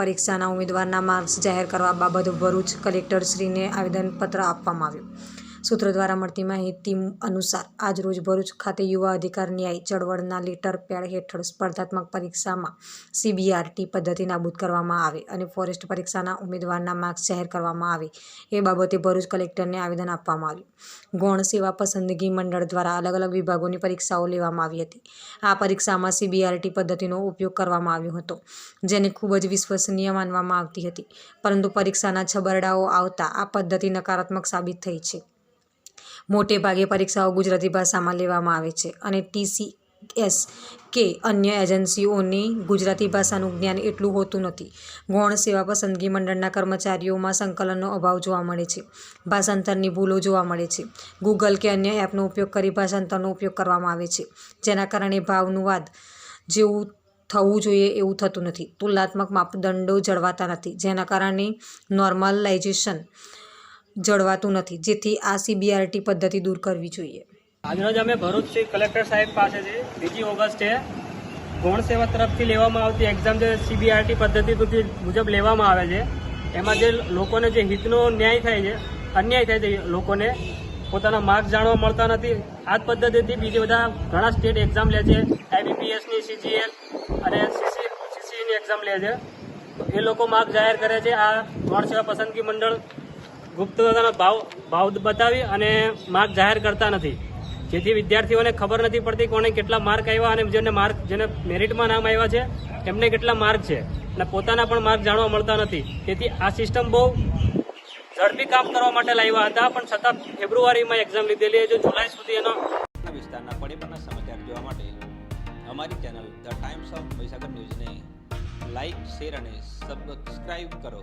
પરીક્ષાના ઉમેદવારના માર્ક્સ જાહેર કરવા બાબતે ભરૂચ કલેક્ટરશ્રીને આવેદનપત્ર આપવામાં આવ્યું. સૂત્રો દ્વારા મળતી માહિતી અનુસાર આજરોજ ભરૂચ ખાતે યુવા અધિકાર ન્યાય ચળવળના લેટર પેડ હેઠળ સ્પર્ધાત્મક પરીક્ષામાં CBRT પદ્ધતિ નાબૂદ કરવામાં આવે અને ફોરેસ્ટ પરીક્ષાના ઉમેદવારના માર્ક્સ જાહેર કરવામાં આવે એ બાબતે ભરૂચ કલેક્ટરને આવેદન આપવામાં આવ્યું. ગૌણ સેવા પસંદગી મંડળ દ્વારા અલગ અલગ વિભાગોની પરીક્ષાઓ લેવામાં આવી હતી. આ પરીક્ષામાં CBRT પદ્ધતિનો ઉપયોગ કરવામાં આવ્યો હતો, જેને ખૂબ જ વિશ્વસનીય માનવામાં આવતી હતી, પરંતુ પરીક્ષાના છબરડાઓ આવતા આ પદ્ધતિ નકારાત્મક સાબિત થઈ છે. મોટે ભાગે પરીક્ષાઓ ગુજરાતી ભાષામાં લેવામાં આવે છે અને TCS કે અન્ય એજન્સીઓને ગુજરાતી ભાષાનું જ્ઞાન એટલું હોતું નથી. ગૌણ સેવા પસંદગી મંડળના કર્મચારીઓમાં સંકલનનો અભાવ જોવા મળે છે. ભાષાંતરની ભૂલો જોવા મળે છે. ગૂગલ કે અન્ય એપનો ઉપયોગ કરી ભાષાંતરનો ઉપયોગ કરવામાં આવે છે, જેના કારણે ભાવાનુવાદ જેવું થવું જોઈએ એવું થતું નથી. તુલનાત્મક માપદંડો જળવાતા નથી, જેના કારણે નોર્મલાઇઝેશન જળવાતું નથી, જેથી આ CBRT પદ્ધતિ દૂર કરવી જોઈએ. આજરોજ અમે ભરૂચ કલેક્ટર સાહેબ પાસેથી 2 ઓગસ્ટે ગૌણ સેવા તરફથી લેવામાં આવતી એક્ઝામ જે CBRT પદ્ધતિ મુજબ લેવામાં આવે છે, એમાં જે લોકોને જે હિતનો ન્યાય થાય છે, અન્યાય થાય છે, લોકોને પોતાના માર્ક્સ જાણવા મળતા નથી. આ જ પદ્ધતિથી બીજી બધા ઘણા સ્ટેટ એક્ઝામ લે છે, IBPSની, CGL અને CCની એક્ઝામ લે છે. એ લોકો માર્ક્સ જાહેર કરે છે. આ ગૌણ સેવા પસંદગી મંડળ ગુપ્તતાના ભાવ બતાવી અને માર્ક જાહેર કરતા નથી, જેથી વિદ્યાર્થીઓને ખબર નથી પડતી કોને કેટલા માર્ક આવ્યા અને જેને મેરિટમાં નામ આવ્યા છે એમને કેટલા માર્ક છે, અને પોતાના પણ માર્ક જાણવા મળતા નથી. તેથી આ સિસ્ટમ બહુ ઝડપી કામ કરવા માટે લાવ્યા હતા, પણ છતાં ફેબ્રુઆરીમાં એક્ઝામ લીધેલી, જો જુલાઈ સુધી એનો વિસ્તારના પડેપણના સમાચાર જોવા માટે અમારી channel the Times of Mahisagar ન્યૂઝને લાઇક, શેર અને સબસ્ક્રાઇબ કરો.